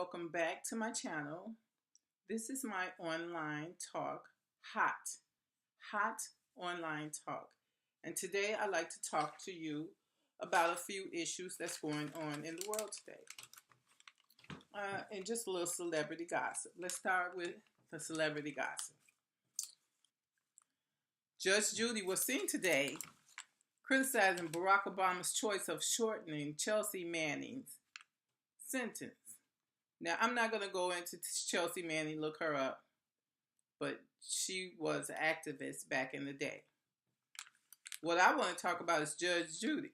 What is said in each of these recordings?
Welcome back to my channel. This is my online talk, hot online talk. And today I'd like to talk to you about a few issues that's going on in the world today. And just a little celebrity gossip. Let's start with the celebrity gossip. Judge Judy was seen today criticizing Barack Obama's choice of shortening Chelsea Manning's sentence. Now, I'm not going to go into Chelsea Manning, look her up, but she was an activist back in the day. What I want to talk about is Judge Judy.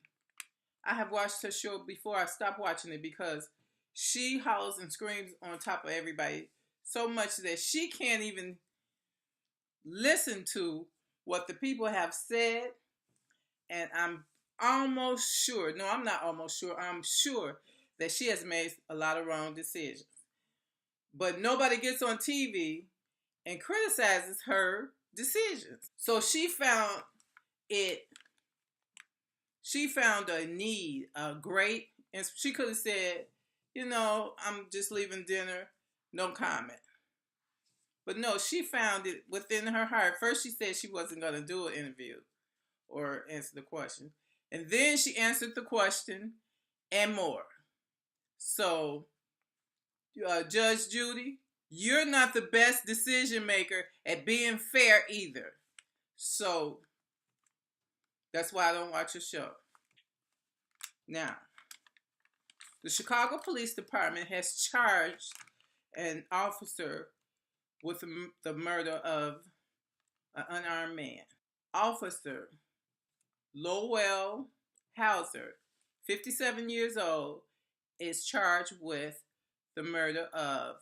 I have watched her show before. I stopped watching it because she hollers and screams on top of everybody so much that she can't even listen to what the people have said. And I'm almost sure, no, I'm not almost sure, I'm sure that she has made a lot of wrong decisions. But nobody gets on TV and criticizes her decisions. So she found a need, a great, and she could have said, I'm just leaving dinner, no comment. But no, she found it within her heart. First she said she wasn't going to do an interview or answer the question. And then she answered the question and more. So, Judge Judy, you're not the best decision maker at being fair either. So, that's why I don't watch your show. Now, the Chicago Police Department has charged an officer with the murder of an unarmed man. Officer Lowell Hauser, 57 years old, is charged with the murder of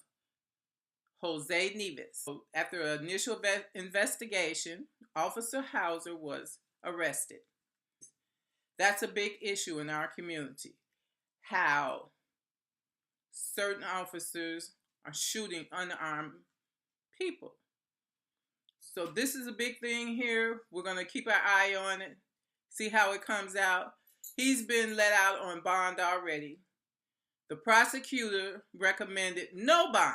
Jose Neves. After an initial investigation, Officer Hauser was arrested. That's a big issue in our community, how certain officers are shooting unarmed people. So this is a big thing here. We're going to keep our eye on it, see how it comes out. He's been let out on bond already. The prosecutor recommended no bond,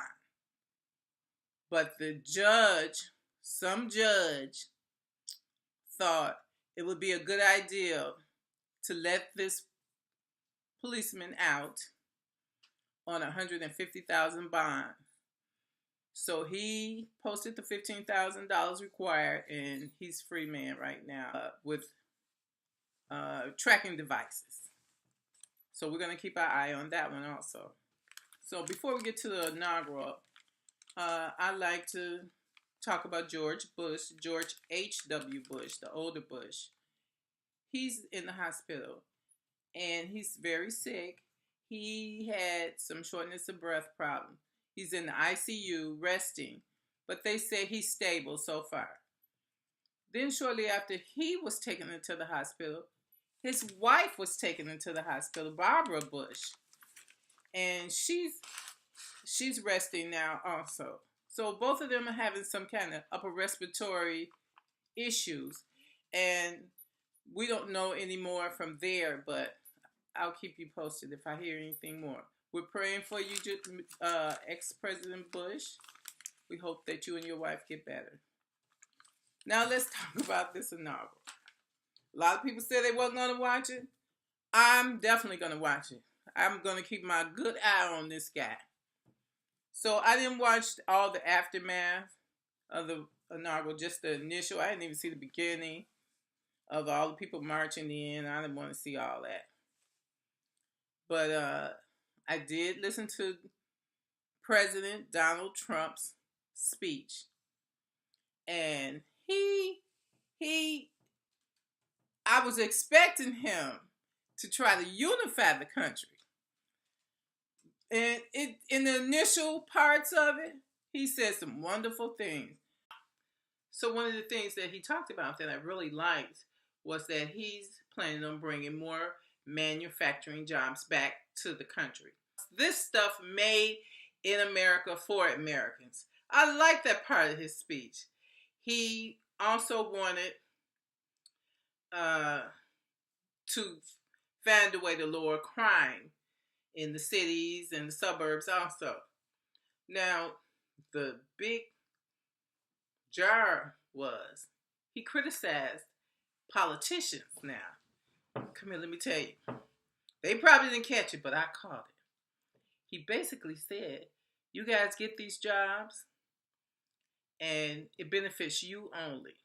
but the judge, some judge, thought it would be a good idea to let this policeman out on $150,000 bond. So he posted the $15,000 required, and he's free man right now with tracking devices. So we're going to keep our eye on that one also. So before we get to the inaugural, I'd like to talk about George H.W. Bush, the older Bush. He's in the hospital, and he's very sick. He had some shortness of breath problem. He's in the ICU resting, but they say he's stable so far. Then shortly after he was taken into the hospital, his wife was taken into the hospital, Barbara Bush, and she's resting now also. So both of them are having some kind of upper respiratory issues, and we don't know any more from there, but I'll keep you posted if I hear anything more. We're praying for you, ex-President Bush. We hope that you and your wife get better. Now let's talk about this inaugural. A lot of people said they wasn't going to watch it. I'm definitely going to watch it. I'm going to keep my good eye on this guy. So I didn't watch all the aftermath of the inaugural, just the initial. I didn't even see the beginning of all the people marching in. I didn't want to see all that. But I did listen to President Donald Trump's speech. And I was expecting him to try to unify the country. And in the initial parts of it, he said some wonderful things. So one of the things that he talked about that I really liked was that he's planning on bringing more manufacturing jobs back to the country. This stuff made in America for Americans. I like that part of his speech. He also wanted to find a way to lower crime in the cities and the suburbs also. Now, the big jar was he criticized politicians. Now, come here, let me tell you. They probably didn't catch it, but I caught it. He basically said, you guys get these jobs and it benefits you only.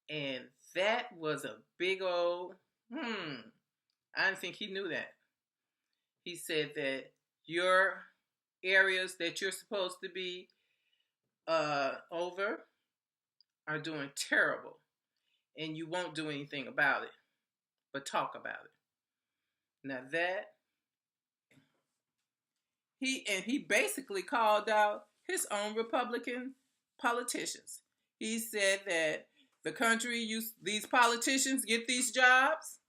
And that was a big old, I didn't think he knew that. He said that your areas that you're supposed to be over are doing terrible. And you won't do anything about it, but talk about it. Now that, he basically called out his own Republican politicians. He said that the country, these politicians get these jobs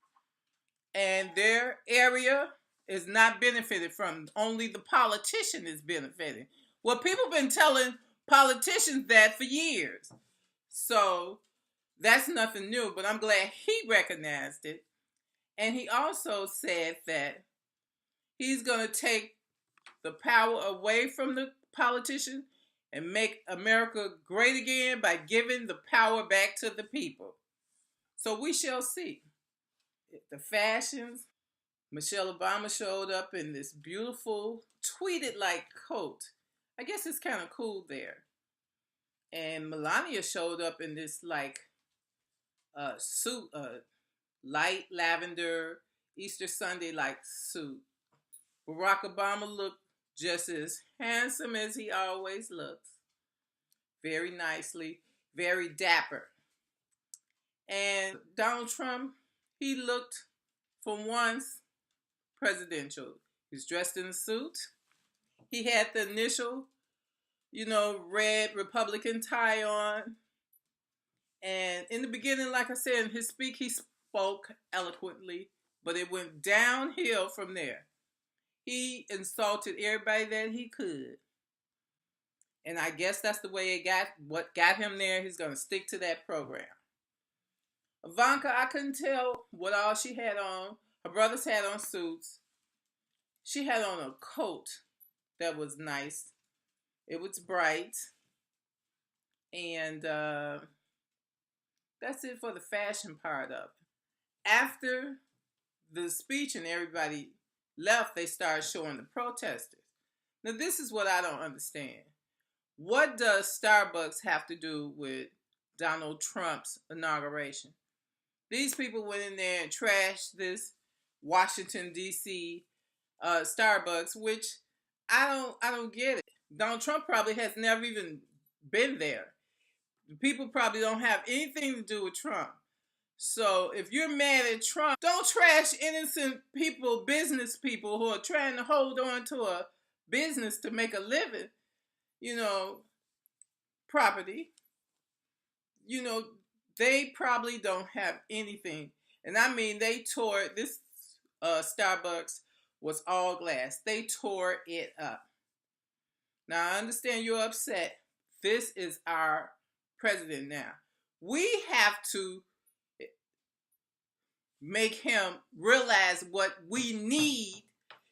and their area is not benefited from. Only the politician is benefiting. Well, people have been telling politicians that for years. So that's nothing new, but I'm glad he recognized it. And he also said that he's going to take the power away from the politician and make America great again by giving the power back to the people. So we shall see. The fashions. Michelle Obama showed up in this beautiful tweeted like coat. I guess it's kind of cool there. And Melania showed up in this like suit, light lavender Easter Sunday like suit. Barack Obama looked just as handsome as he always looks. Very nicely, very dapper. And Donald Trump, he looked for once presidential. He's dressed in a suit. He had the initial, red Republican tie on. And in the beginning, like I said, in his speech, he spoke eloquently, but it went downhill from there. He insulted everybody that he could. And I guess that's the way what got him there. He's going to stick to that program. Ivanka, I couldn't tell what all she had on. Her brothers had on suits. She had on a coat that was nice. It was bright. And that's it for the fashion part of it. After the speech and everybody left, they started showing the protesters. Now, this is what I don't understand. What does Starbucks have to do with Donald Trump's inauguration? These people went in there and trashed this Washington, D.C. Starbucks, which I don't get it. Donald Trump probably has never even been there. People probably don't have anything to do with Trump. So if you're mad at Trump, don't trash innocent people, business people who are trying to hold on to a business to make a living, property. They probably don't have anything. And I mean, they tore this Starbucks was all glass. They tore it up. Now, I understand you're upset. This is our president now. We have to make him realize what we need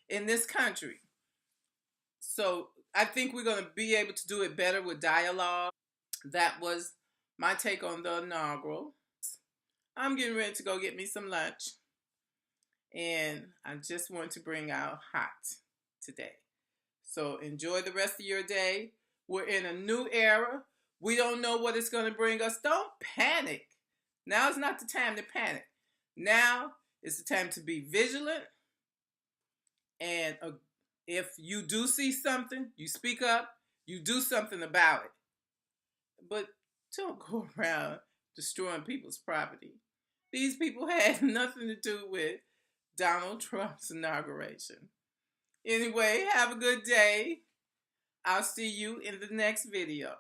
in this country. So I think we're going to be able to do it better with dialogue. That was my take on the inaugural. I'm getting ready to go get me some lunch. And I just want to bring out hot today. So enjoy the rest of your day. We're in a new era. We don't know what it's going to bring us. Don't panic. Now is not the time to panic. Now is the time to be vigilant. And if you do see something, you speak up, you do something about it. But don't go around destroying people's property. These people had nothing to do with Donald Trump's inauguration. Anyway, have a good day. I'll see you in the next video.